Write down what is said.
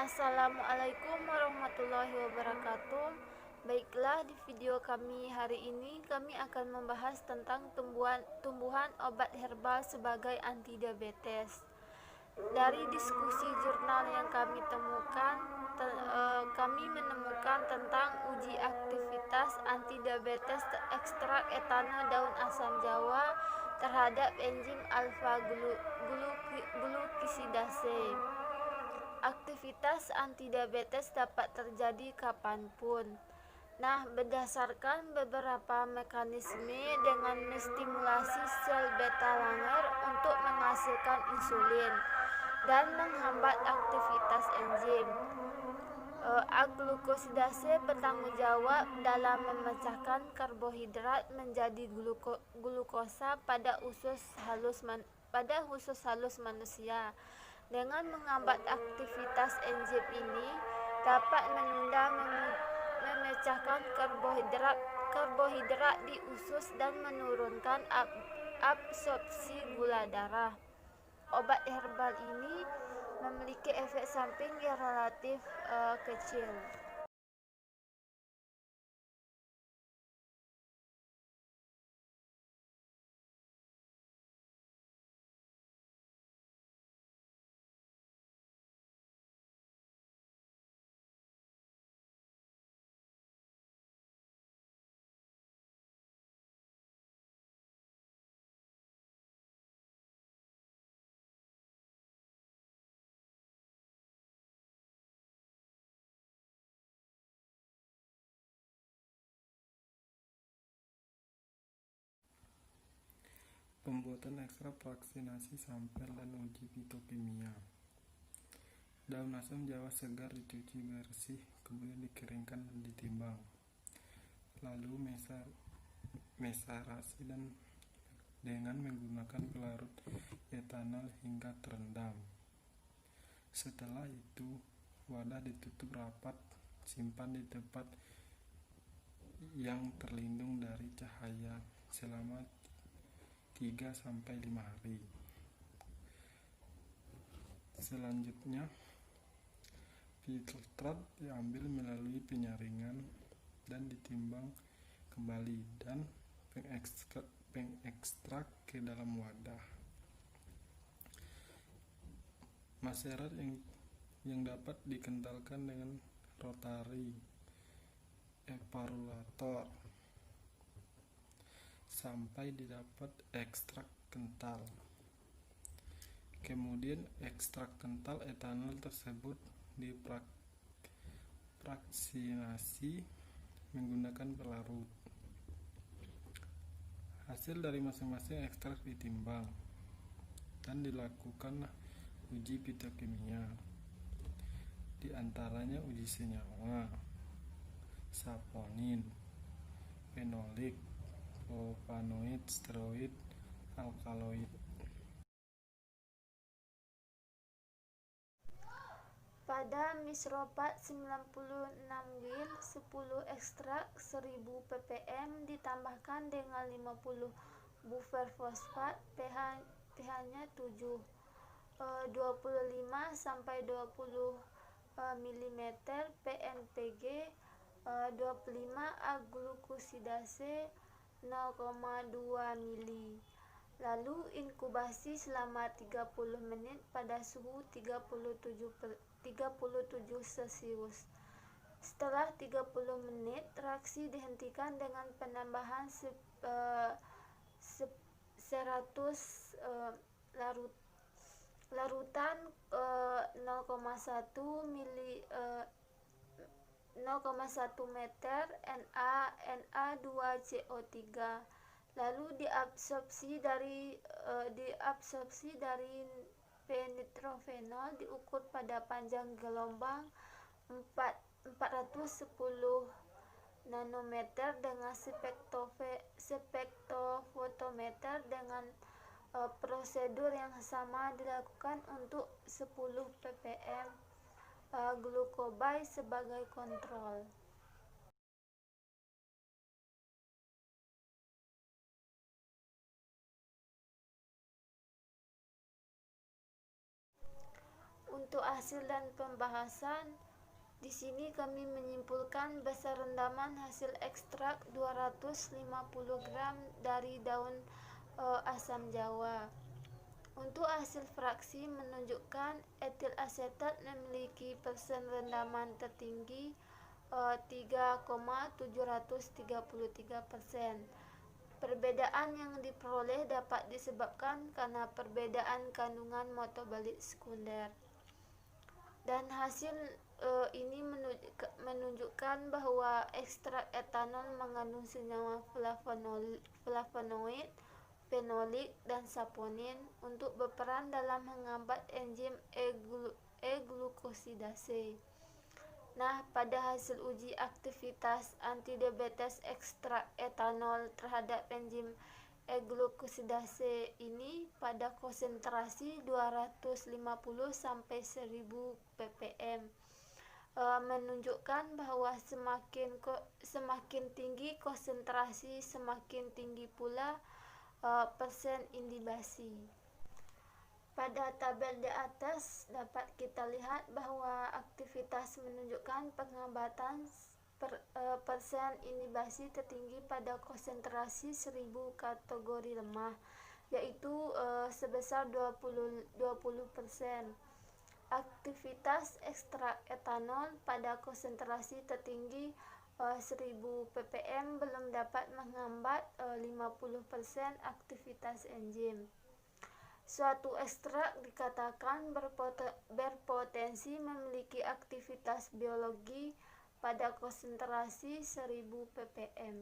Assalamualaikum warahmatullahi wabarakatuh. Baiklah, di video kami hari ini kami akan membahas tentang tumbuhan obat herbal sebagai anti diabetes. Dari diskusi jurnal yang kami temukan, kami menemukan tentang uji aktivitas anti diabetes ekstrak etanol daun asam jawa terhadap enzim alfa glukosidase. Aktivitas antidiabetes dapat terjadi kapanpun. Nah, berdasarkan beberapa mekanisme dengan menstimulasi sel beta Langer untuk menghasilkan insulin dan menghambat aktivitas enzim. Glukosidase bertanggung jawab dalam memecahkan karbohidrat menjadi glukosa pada usus halus manusia. Dengan menghambat aktivitas enzim ini dapat menunda memecahkan karbohidrat di usus dan menurunkan absorpsi gula darah. Obat herbal ini memiliki efek samping yang relatif kecil. Pembuatan ekstrak vaksinasi sampel dan uji fitokimia. Daun asam jawa segar dicuci bersih, kemudian dikeringkan dan ditimbang. Lalu mesarasi dengan menggunakan pelarut etanol hingga terendam. Setelah itu, wadah ditutup rapat, simpan di tempat yang terlindung dari cahaya selama 3-5 hari. Selanjutnya, filtrat diambil melalui penyaringan dan ditimbang kembali dan pengekstrak ke dalam wadah. Maserat yang dapat dikentalkan dengan rotary evaporator sampai didapat ekstrak kental. Kemudian ekstrak kental etanol tersebut difraksinasi menggunakan pelarut. Hasil dari masing-masing ekstrak ditimbang dan dilakukan uji fitokimia. Di antaranya uji senyawa, saponin, fenolik, flavonoid, steroid, alkaloid. Pada misropat 96 gil 10 ekstrak 1000 ppm ditambahkan dengan 50 buffer fosfat pH-nya 7, 25 sampai 20 mm PNPG, 25 glukosidase 0,2 mili. Lalu inkubasi selama 30 menit pada suhu 37 Celcius. Setelah 30 menit, reaksi dihentikan dengan penambahan 100 larutan 0,1 meter Na2CO3, lalu diabsorpsi dari P-nitrofenol diukur pada panjang gelombang 410 nanometer dengan spektrofotometer dengan prosedur yang sama dilakukan untuk 10 ppm glucobay sebagai kontrol. Untuk hasil dan pembahasan, di sini kami menyimpulkan besar rendaman hasil ekstrak 250 gram dari daun asam Jawa. Untuk hasil fraksi menunjukkan etil asetat memiliki persen rendaman tertinggi 3,733%. Perbedaan yang diperoleh dapat disebabkan karena perbedaan kandungan metabolit sekunder. Dan hasil ini menunjukkan bahwa ekstrak etanol mengandung senyawa flavonoid, fenolik, dan saponin untuk berperan dalam menghambat enzim E-glukosidase. Nah, pada hasil uji aktivitas antidiabetes ekstrak etanol terhadap enzim E-glukosidase ini pada konsentrasi 250 sampai 1000 ppm menunjukkan bahwa semakin tinggi konsentrasi, semakin tinggi pula persen inhibisi. Pada tabel di atas dapat kita lihat bahwa aktivitas menunjukkan penghambatan persen inhibisi tertinggi pada konsentrasi 1000 kategori lemah, yaitu sebesar 20%. Aktivitas ekstrak etanol pada konsentrasi tertinggi 1000 ppm belum dapat menghambat 50% aktivitas enzim. Suatu ekstrak dikatakan berpotensi memiliki aktivitas biologi pada konsentrasi 1000 ppm.